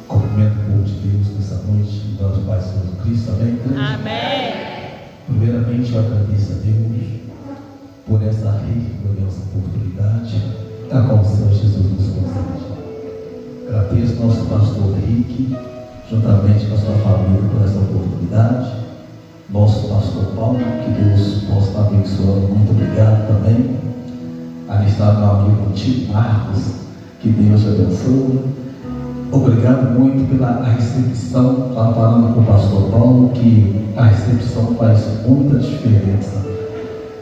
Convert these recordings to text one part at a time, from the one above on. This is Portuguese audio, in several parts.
Cumprimento o povo de Deus nessa noite, em nome do Pai e do Cristo, amém? Amém. Primeiramente, eu agradeço a Deus por essa rica e gloriosa oportunidade a qual o Senhor Jesus nos concede. Agradeço ao nosso pastor Henrique, juntamente com a sua família, por essa oportunidade. Nosso pastor Paulo, que Deus possa estar abençoando, muito obrigado também. Ali está meu amigo Tio Marcos, que Deus te abençoe. Obrigado muito pela recepção. Estava falando com o pastor Paulo que a recepção faz muita diferença.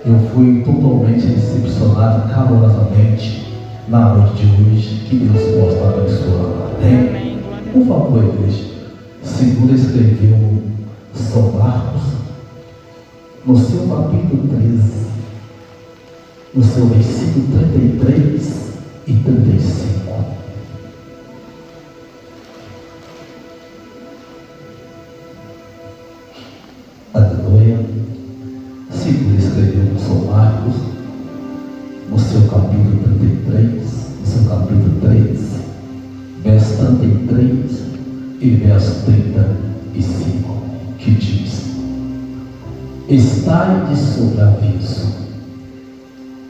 Eu fui totalmente recepcionado calorosamente na noite de hoje. Que Deus possa abençoar. Amém? Por favor, igreja, segura escreveu São Marcos, no seu capítulo 13, no seu versículo 33 e 35. Aleluia. Segura escreveu São Marcos, no seu capítulo 33, no seu capítulo 3, verso 33 e verso 35, que diz: estai de sobreaviso,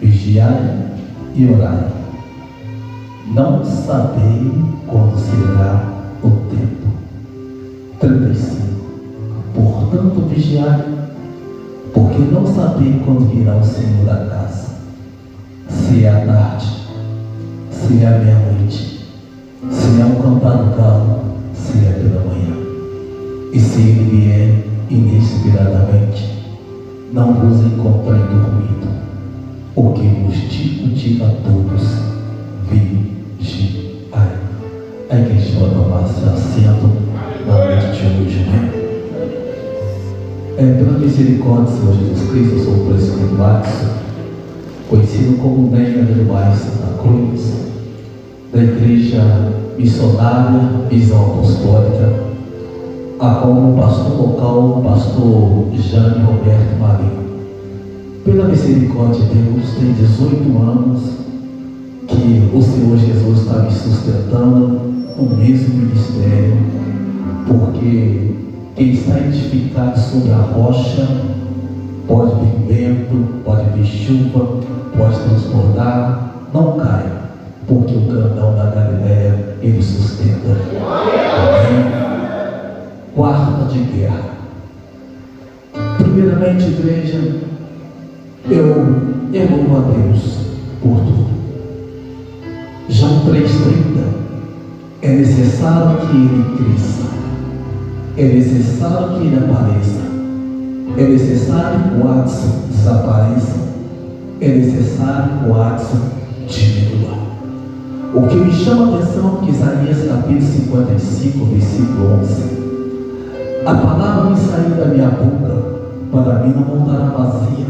vigiai e orai, não sabei quando será o tempo. 35. Portanto, vigiai, porque não sabei quando virá o Senhor da casa, se é à tarde, se é à meia-noite, se é um cantar do galo, se é pela manhã. E se ele vier inesperadamente, não vos encontrei dormindo. O que vos digo a todos: vigiai. A igreja vai tomar seu assento na noite de hoje, né? Pela misericórdia do Senhor Jesus Cristo, eu sou o presbítero Watson, conhecido como Ney Adelmais Santa Cruz, da Igreja Missionária Visão Apostólica, a qual o pastor local, o pastor Jane Roberto Marinho. Pela misericórdia de Deus, tem 18 anos que o Senhor Jesus está me sustentando no mesmo ministério, porque quem está edificado sobre a rocha, pode vir vento, pode vir chuva, pode transbordar, não caia, porque o grandão da Galileia ele sustenta. Amém? Quarta de guerra. Primeiramente, igreja, eu louvo a Deus por tudo. João 3,30: é necessário que ele cresça, é necessário que ele apareça, é necessário que o Adson desapareça, é necessário que o Adson diminua. O que me chama a atenção é que Isaías capítulo 55, versículo 11: a palavra me saiu da minha boca, para mim não voltará vazia,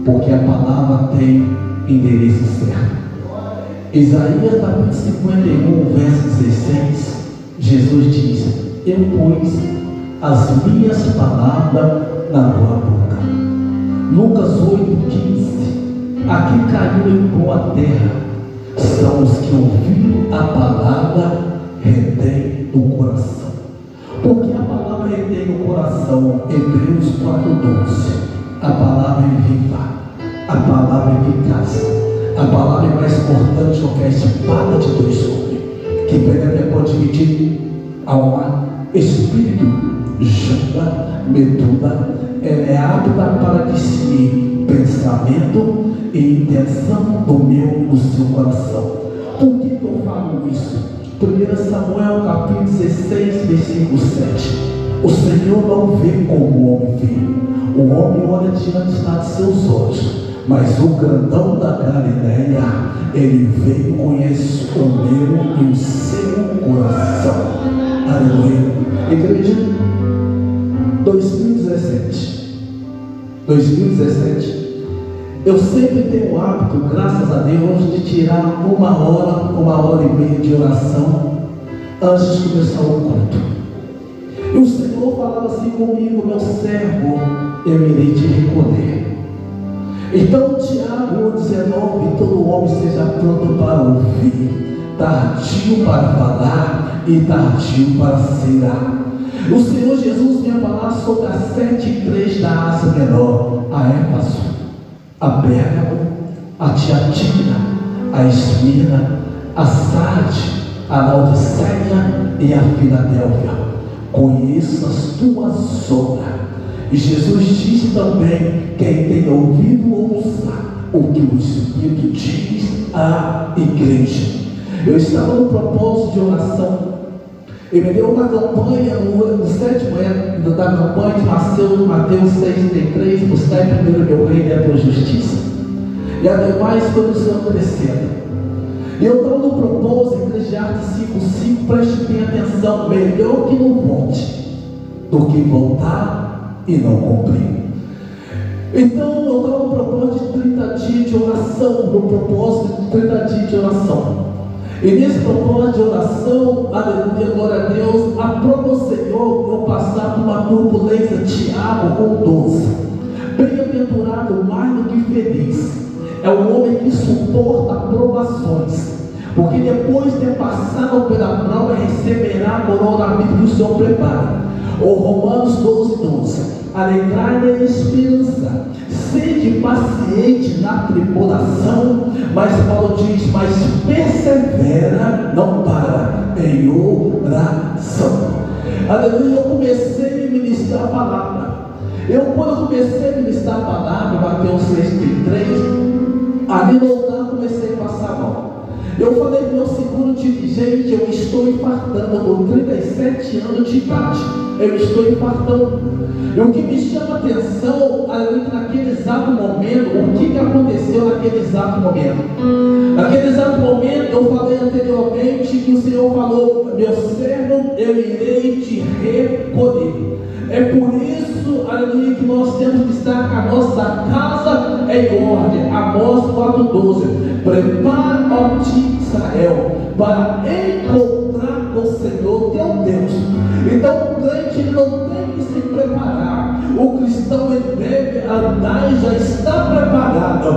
porque a palavra tem endereço certo. Isaías capítulo 51, verso 16, Jesus diz: eu pus as minhas palavras na tua boca. Lucas 8,15: aqui caiu em boa terra são os que ouviram a palavra, retém no coração. Porque a palavra retém no coração. Hebreus 4,12: a palavra é viva, a palavra é eficaz, a palavra é mais cortante do que a espada de dois gumes, que penetra pode dividir alma, espírito, junta, medula. Ela é apta para discernir pensamento e intenção do meu, do seu coração. Por que eu falo isso? 1 Samuel capítulo 16, versículo 7: o Senhor não vê como o homem vê. O homem olha diante de seus olhos, mas o grandão da Galileia, ele veio e conhece o meu e o seu coração. Aleluia. Igreja, 2017, eu sempre tenho o hábito, graças a Deus, de tirar uma hora e meia de oração antes de começar o culto. E o Senhor falava assim comigo: meu servo, eu irei te recolher. Então, Tiago 1,19: todo homem seja pronto para ouvir, tardio para falar e tardio para se irar. O Senhor Jesus vinha falar sobre as 7 igrejas da Ásia Menor: a Éfeso, a Pérgamo, a Tiatira, a Esmirna, a Sardes, a Laodiceia e a Filadélfia. Conheça as tuas obras. E Jesus disse também: quem tem ouvido, ouça o que o Espírito diz à igreja. Eu estava no propósito de oração e me deu uma campanha, no 7º ano da campanha de Mateus 6,33: buscar primeiro meu reino e a tua justiça, e ademais todos os acrescentam. E eu estou no propósito, Eclesiastes 5,5, preste bem atenção: melhor que não volte do que voltar e não cumprir. Então eu estava no propósito de 30 dias de oração, no propósito de 30 dias de oração. E nesse propósito de oração, aleluia, glória a Deus, aprova o Senhor eu passar por uma turbulência. Tiago 1,12: bem-aventurado, mais do que feliz, é o homem que suporta provações, porque depois de ter passado pela prova, receberá a coroa da vida que o Senhor prepara. Ou Romanos 12,12: alegrai-me em esperança, sede paciente na tribulação. Mas Paulo diz: mas persevera, não para, em oração. Aleluia. Eu comecei a ministrar a palavra. Quando eu comecei a ministrar a palavra, Mateus 6,33, ali no altar comecei a passar mal. Eu falei para o meu segundo dirigente: eu estou infartando com 37 anos de idade. Eu estou infartando. E o que me chama a atenção, naquele exato momento, o que aconteceu naquele exato momento? Naquele exato momento, eu falei anteriormente que o Senhor falou: meu servo, eu irei te recolher. É por isso, aleluia, que nós temos que estar com a nossa casa em ordem. Amós 4,12: prepara, ó ti Israel, para encontrar o Senhor teu Deus. Então o crente ele não tem que se preparar. O cristão ele deve andar e já está preparado.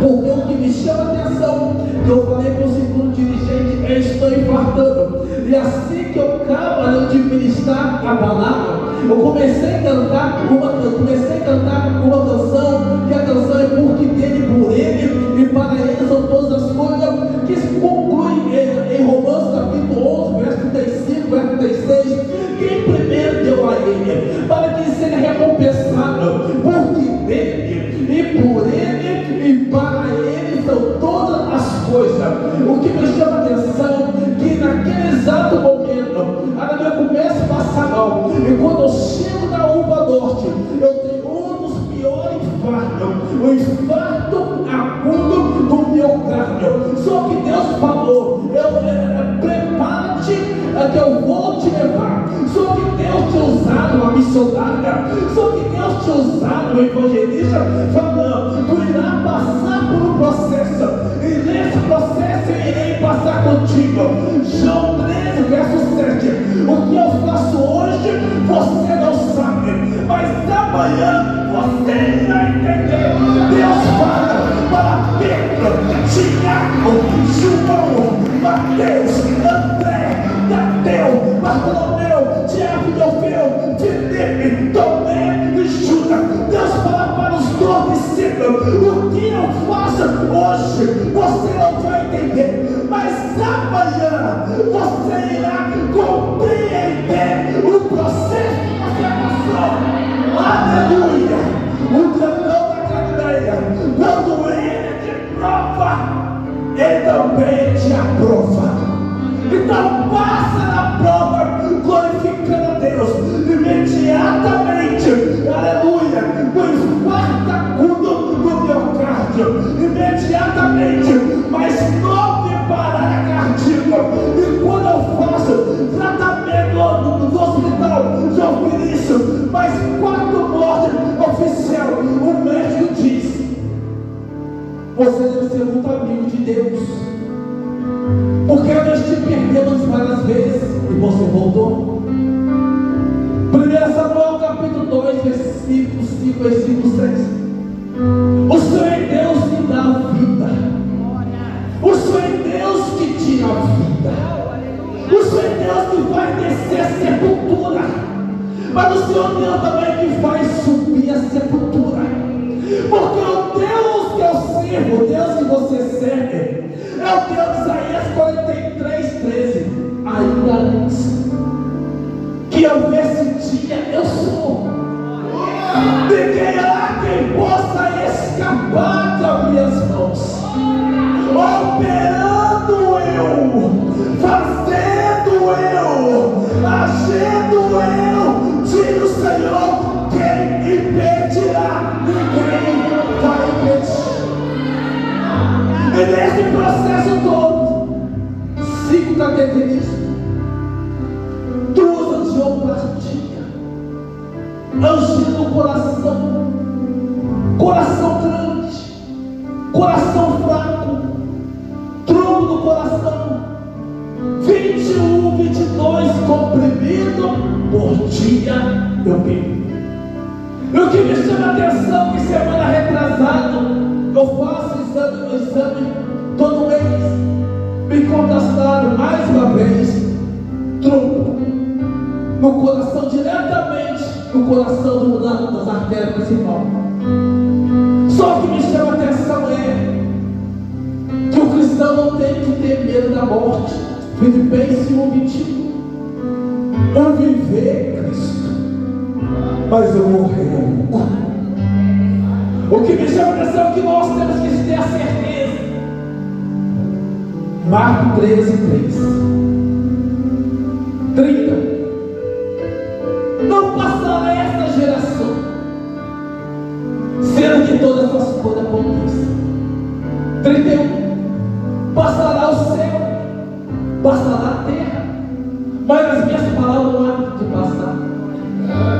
Porque o que me chama a atenção, que eu falei para o segundo dirigente: eu estou infartando. E assim que eu acabo de ministrar a palavra, eu comecei a cantar uma canção, que a canção é porque dele, por ele e para ele são todas as coisas, que se conclui em Romanos capítulo 11, verso 35, verso 36: quem primeiro deu a ele, para que seja recompensado, porque dele e por ele e para ele são todas as coisas. O que me chama a atenção, que naquele exato momento, a minha começa a passar mal, e quando eu chego na Uva Norte, eu tenho um dos piores infartos, o infarto agudo do miocárdio. Só que Deus falou: prepara-te, que eu vou te levar. Só que Deus te usado uma missionária, só que Deus te usado uma evangelista, falando: tu irá passar por um processo, e nesse processo eu irei passar contigo. João 13, verso 7: o que eu faço hoje você não sabe, mas amanhã você irá entender. Deus fala para Pedro, Tiago, João, Mateus, André, Tadeu, Bartolomeu, Tiago e Alfeu, Filipe, Tomé e Judas. Deus fala para os 12 discípulos: o que eu faço hoje você não vai entender, mas amanhã você irá compreender o processo que você passou. Aleluia! O grandão da Galileia, quando ele te prova, ele também te aprova. Então passa na prova glorificando a Deus imediatamente. Aleluia! O infarto agudo do miocárdio, imediatamente, mas 9 parada cardíaca. E quando eu faço tratamento no hospital, já ouvi isso, mas 4 mortes oficial, o médico diz: você deve ser muito amigo de Deus, porque nós te perdemos várias vezes e você voltou. 1 Samuel capítulo 2, versículo 5, versículo 6: o Senhor é Deus que dá a vida, o Senhor é Deus que tira a vida. O Senhor é Deus que vai descer a sepultura, mas o Senhor é Deus também que vai subir a sepultura. Porque o Deus que eu sirvo, o Deus que você serve, é o Deus de Isaías 43:13. Ainda antes que eu ver esse dia, eu sou. Ninguém há quem possa escapar das minhas mãos. Operando eu, fazendo eu, agindo eu, diz o Senhor, quem impedirá? Ninguém vai impedir. E nesse processo todo, 5 características, 2 angioplastia, angindo no coração grande, coração fraco, trombo no coração, 21, 22, comprimido por dia eu bebo. E o que me chama a atenção, que semana retrasada, eu faço exame todo mês, me contastaram mais uma vez, trombo no coração, diretamente no coração das artérias principais. Só que me chama a atenção que o cristão não tem que ter medo da morte. Filipenses 1:21. Eu viver Cristo, mas eu morrer é lucro. O que me chama a atenção é que nós temos que ter a certeza. Marcos 13:30. Não passará esta geração sendo que todas essas coisas aconteçam. 31. Passará o céu, passará a terra, mas as minhas palavras não há de passar.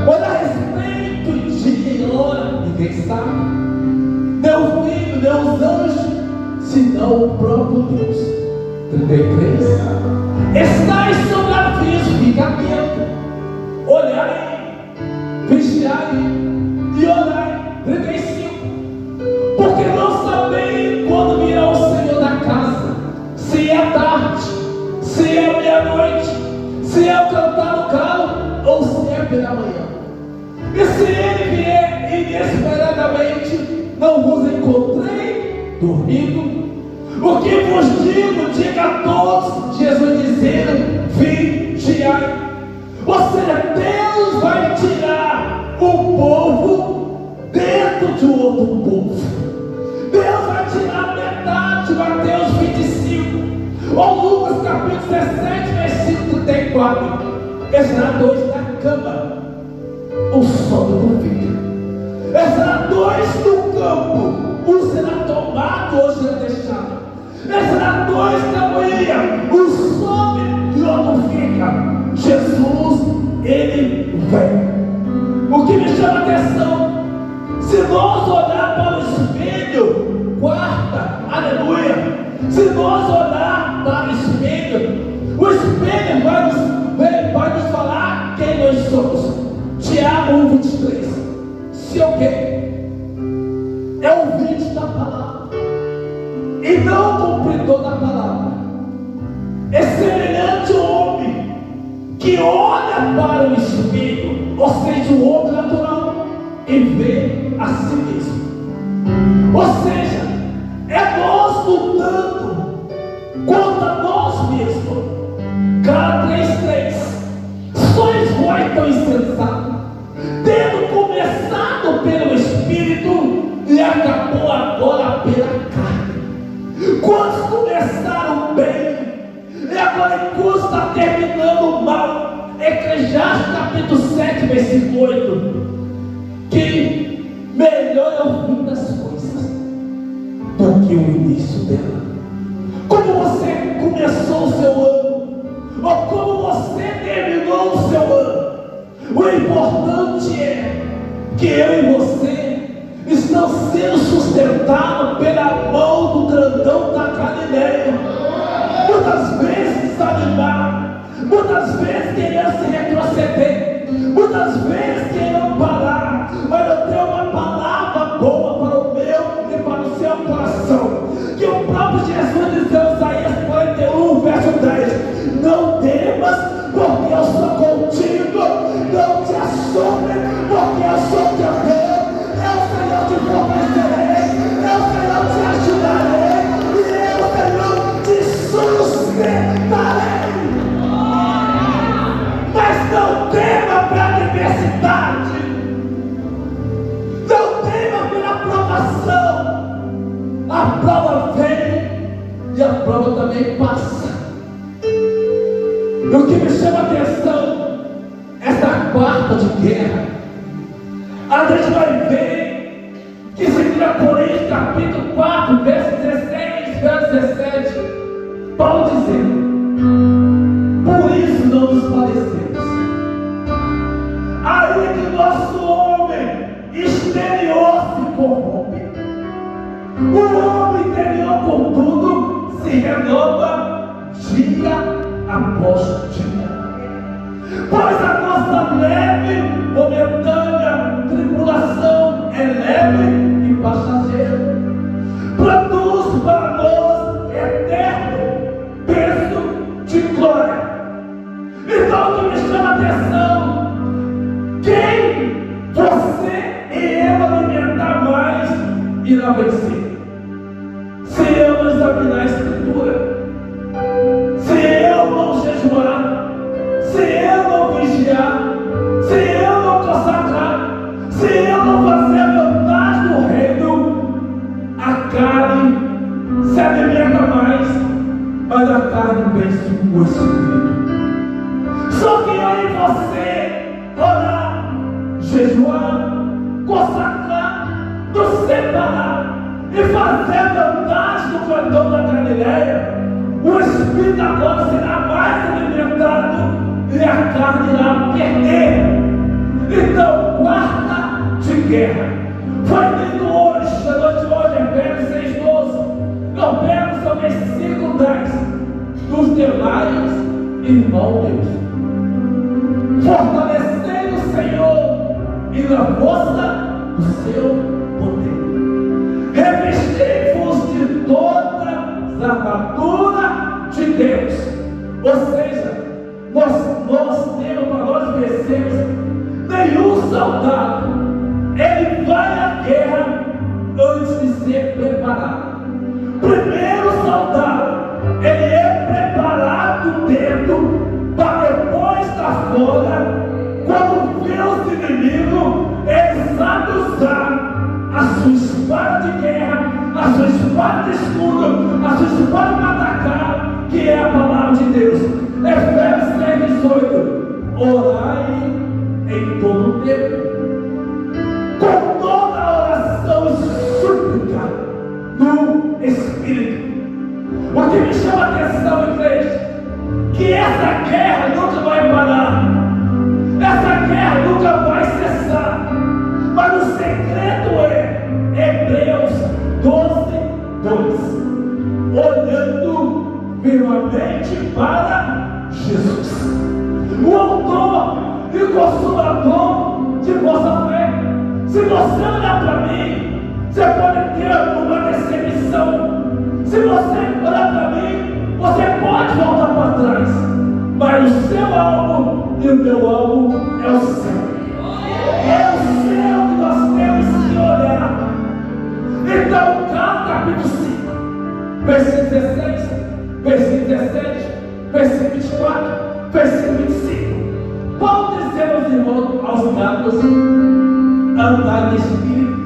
Olha a respeito de dia e hora, ninguém sabe, nem o filho, nem os anjos, senão o próprio Deus. 33. Estais sob aviso, fica atento, olhai, vigiai e orai. 35. Porque não sabem quando virá o Senhor da casa, se é tarde, se é meia-noite, se é o cantar do galo ou se é pela manhã. E se ele vier inesperadamente, não vos encontrei dormindo. O que vos digo, diga a todos, Jesus dizendo, vigiai. Ou seja, Deus vai tirar o povo dentro de outro povo. Deus vai tirar metade, Mateus 25. Ou Lucas capítulo 17, versículo 34. Será 2 da cama, o sono do filho. Será 2 do campo, um será tomado, outro será deixado. Será 2 da manhã, um sobe e outro fica. Jesus, ele vem. O que me chama a atenção, se nós olhar para o espelho, quarta, aleluia, se nós olhar para o espelho vai nos falar quem nós somos. Tiago 1:23. Se alguém é ouvinte da palavra e não cumpridor da palavra, é semelhante ao homem que olha para o espelho, ou seja, o homem natural, e vê a si mesmo. Ou seja, é nós lutando contra nós mesmos. Gálatas 3:3. Sois vós tão insensatos, tendo começado pelo Espírito e acabou agora pela carne. Quantos começaram bem e agora enquanto está terminando mal? Eclesiastes capítulo 7, versículo 8. Que melhor é o fim das coisas do que o início dela. Como você começou o seu ano, ou como você terminou o seu ano, o importante é que eu e você estão sendo sustentados pela mão do grandão da Galileia. Muitas vezes desanimado, muitas vezes querendo se retroceder, muitas vezes querendo parar, mas eu tenho uma palavra boa para o meu e para o seu coração, que o próprio Jesus dizia em Isaías 41, verso 10: não deixe prova também passa. E o que me chama a atenção, essa quarta de guerra, a gente vai ver que se tira Coríntios capítulo 4, verso 16, verso 17, Paulo dizendo: por isso não nos padecemos, ainda que o nosso homem exterior se corrompe, o homem interior, contudo, se renova dia após dia. Pois a nossa leve, momentânea tribulação é leve e passageira, produz para nós eterno peso de glória. Então, o que me chama a atenção, quem você e eu alimentar mais irá vencer. Se eu não examinar a Escritura, se eu não jejuar, se eu não vigiar, se eu não consagrar, se eu não fazer a vontade do reino, a carne se alimenta mais, mas a carne vence o Espírito. Só que eu e você orar, jejuar, consagrar, nos separar e fazer a vontade do cantor da Galileia, o Espírito agora será mais alimentado e a carne irá perder. Então, quarta de guerra foi lido hoje, na noite de hoje, Efésios 6:12. Não pego só versículo 10. Dos demais, irmão Deus, fortalecendo o Senhor e na força do seu poder. Revestir-vos de toda a armadura de Deus. Ou seja, nós temos para nós vencermos. Nenhum soldado ele vai à guerra antes de ser preparado. Primeiro soldado ele é preparado dentro para depois estar fora. Quando vê os inimigos, ele sabe usar a sua espada de guerra, a sua espada de escudo, a sua espada de atacar, que é a palavra de Deus. Efésios 6:18. Orai em todo o tempo, com toda oração e súplica no Espírito. O que me chama a atenção, igreja, que essa guerra nunca vai parar, essa guerra nunca vai cessar, mas o segredo é Hebreus 12:2, olhando firmemente para Jesus, o autor e consumador de vossa fé. Se você olhar para mim, você pode ter uma decepção. Se você olhar para mim, você pode voltar para trás, mas o seu alvo e o meu alvo é o céu. É o céu que nós temos que olhar. Então, capítulo 5, versículo 16, versículo 17, versículo 24, versículo 25. Paulo dizendo aos irmãos, aos gatos, andar no Espírito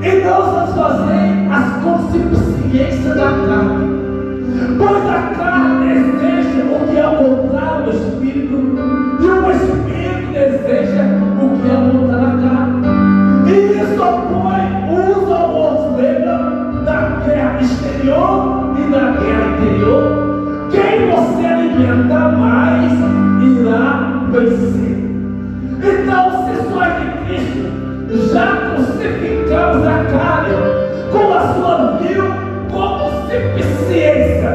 e não satisfazer as concupiscências da carne, pois a carne deseja o que é o contrário do Espírito, e o Espírito deseja o que é o contrário da carne. E isso opõe uns ao outro. Lembra da guerra exterior e da guerra interior? Quem você alimenta mais irá vencer. Então, se sois de Cristo, já crucificamos a carne com a sua vil concupiscência.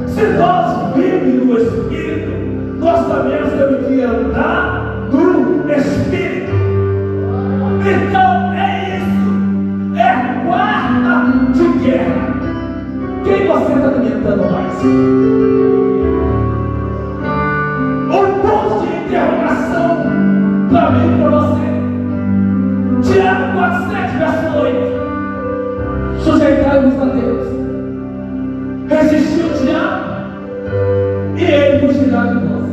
Se nós vivemos no Espírito, nós também temos que andar no Espírito. Então é isso, é a quarta de guerra. Quem você está alimentando mais? Um ponto de interrogação para mim e para você. Tiago 4:7, verso 8. Sujeitai-vos a Deus, resistiu o diabo e ele fugirá de nós.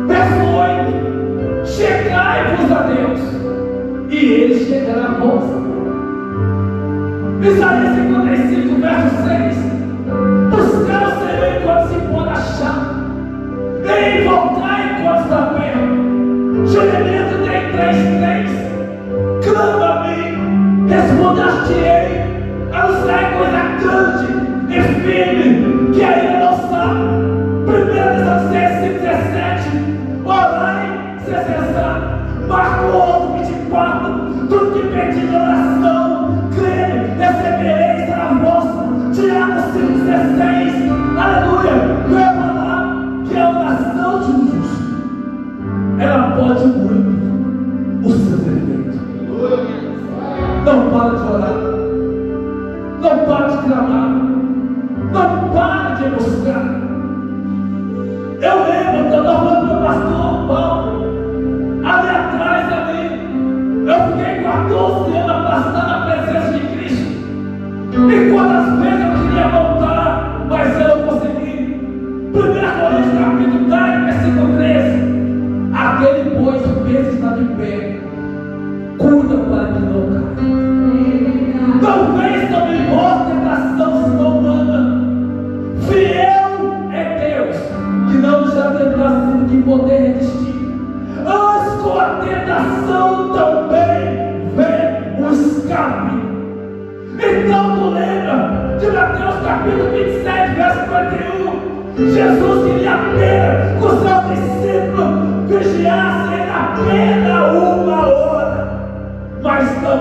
Verso 8: chegai-vos a Deus e ele chegará a vós. Isaías 55, verso 6: orai sem cessar. Marcos 24, tudo que pedir de oração, crede, recebereis, será vossa. Tiago 5,16, aleluia. Vai falar que a oração de um justo, ela pode muito os seus efeitos. Não para de orar, não para de clamar, não para de buscar. Eu lembro quando eu estava com o pastor Paulo, ali atrás, eu fiquei 14 anos afastado da presença de Cristo. E quantas vezes eu queria voltar, mas eu não consegui. 1 Coríntios capítulo 10, versículo 13. Aquele, pois, que pensa está de pé, cuida para que não caia. Não vem sobre vós tentação senão humana. Fiel é Deus, que não nos dá tentação que poder resistir. Antes com a tentação também vem o escape. Então tu lembra de Mateus capítulo 27, verso 51. Jesus queria apenas que os seus discípulos vigiassem apenas 1 hora. Mas não,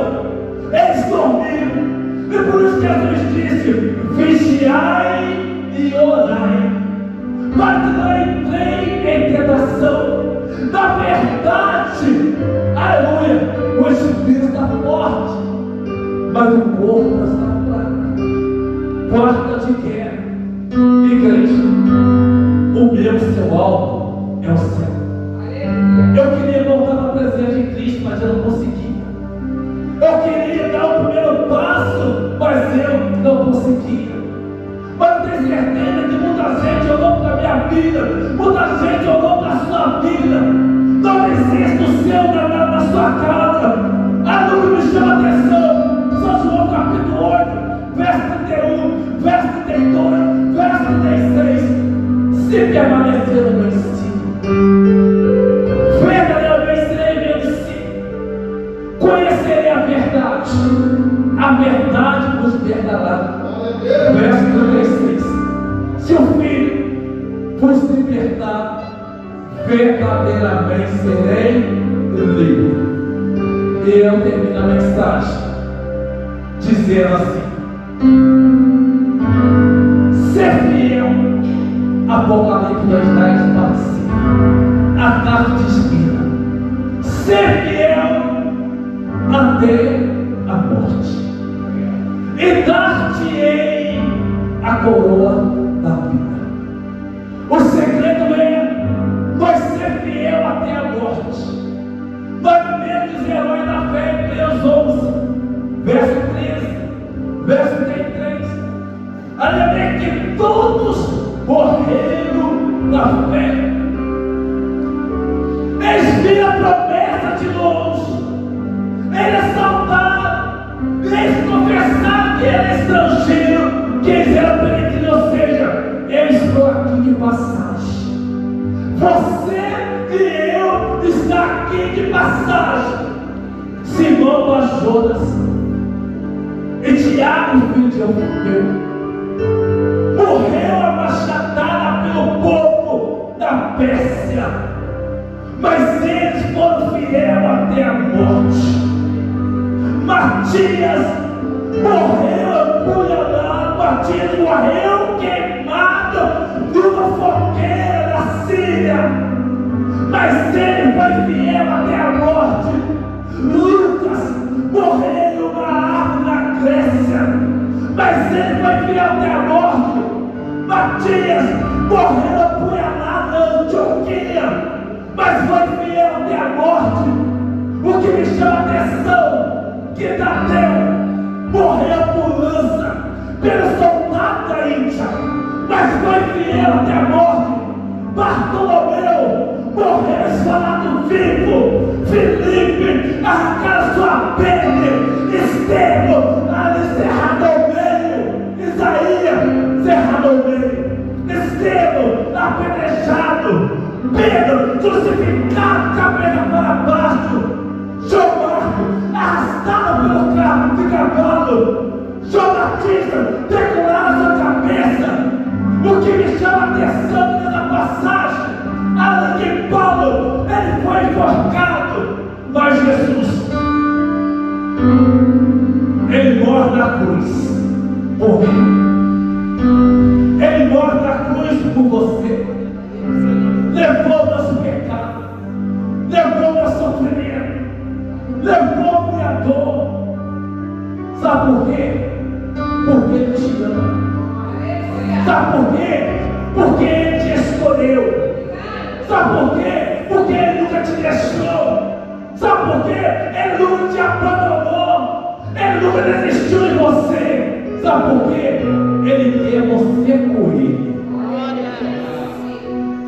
eles dormiram. E por isso Jesus disse: vigiai e orai, para que não entrei em tentação. Na verdade, aleluia, o espírito está forte, mas o corpo está fraco. Quarta de guerra, igreja, o meu seu alvo é o céu. Eu queria voltar para a presença de Cristo, mas eu não conseguia. Eu queria dar o primeiro passo, mas eu não conseguia. Mas eu tenho certeza que muita gente olhou para a minha vida, muita gente olhou para a sua vida. Não existe o céu na sua casa. Algo que me chama a atenção, São João capítulo 8, verso 31, verso 32, verso 36. Se permanecer no meu ensino, verdadeiramente serei meu discípulo, conhecerei a verdade vos libertará. Verso 36. Se o Filho vos libertar, verdadeiramente serei livre. E eu termino a mensagem dizendo assim: ser fiel, Apocalipse 2:10 participa, a carta de espina, ser fiel até a morte, e dar-te-ei a coroa da vida. O segredo é nós ser fiel até a morte. Nós vivemos os heróis da fé, Hebreus 11, verso 13, verso 33. Aleluia, que todos morreram na fé. Eles viram a promessa de longe, eles saltaram, eles confessaram que era estrangeiro, que eles eram peregrinos, ou seja, eu estou aqui de passagem. Você e eu está aqui de passagem. Simão Bajonas e Tiago, filho de Alfeu, morreu a machadada pelo povo da Pérsia, mas eles foram fiéis até a morte. Matias morreu apunhalado, Matias morreu queimado numa fogueira da Síria, mas ele foi fiel até a morte. Lucas morreu em uma árvore na Grécia, mas ele foi fiel até a morte. Matias morreu apunhalado na Antioquia, mas foi fiel até a morte. O que me chama a atenção, que Tadeu morreu por lança pelo soldado da Índia, mas foi fiel até a morte. Bartolomeu morreu esfolado vivo. Filipe arrancaram sua pele. Estevão ali cerrado ao meio. Isaías cerrado ao meio. Estevão apedrejado. Pedro crucificado, cabeça para baixo. João Marcos arrastado pelo carro de cavalo. João Batista decolado a sua cabeça. O que me chama a atenção nessa passagem, além de Ele foi enforcado, mas Jesus, Ele morre na cruz por mim. Ele morre na cruz por você. Levou nosso pecado, levou nosso sofrimento, levou minha dor. Sabe por quê? Porque Ele te ama. Sabe por quê? Porque Ele te escolheu. Sabe por quê? Porque Ele nunca te deixou. Sabe por quê? Ele nunca te abandonou. Ele nunca desistiu de você. Sabe por quê? Ele quer você com Ele.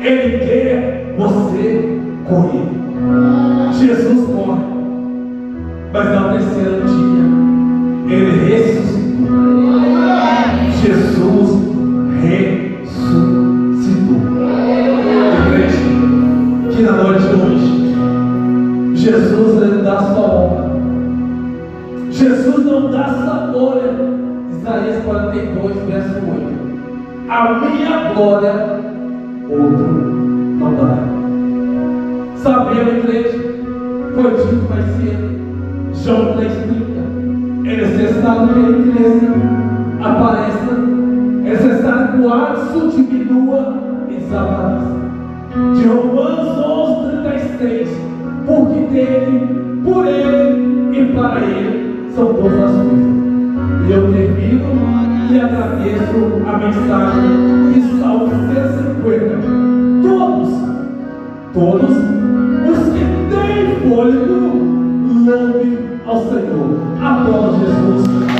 Ele quer você com Ele. Jesus morre, mas ao terceiro dia Ele ressuscitou. Jesus ressuscitou. Igreja, que na noite de hoje Jesus Ele dá sua honra. Jesus não dá sua glória. Isaías 42, verso 8. A minha glória outro não dá. Sabemos, igreja, foi dito mais cedo, João 3,30. É necessário que Ele cresça, apareça. É necessário que o Adson diminua e desapareça. De Romanos 11,36. Porque dele, por Ele e para Ele são todas as coisas. E eu termino e agradeço a mensagem de Salmo 150. Todos os que têm fôlego, louve ao Senhor. Aplauda Jesus.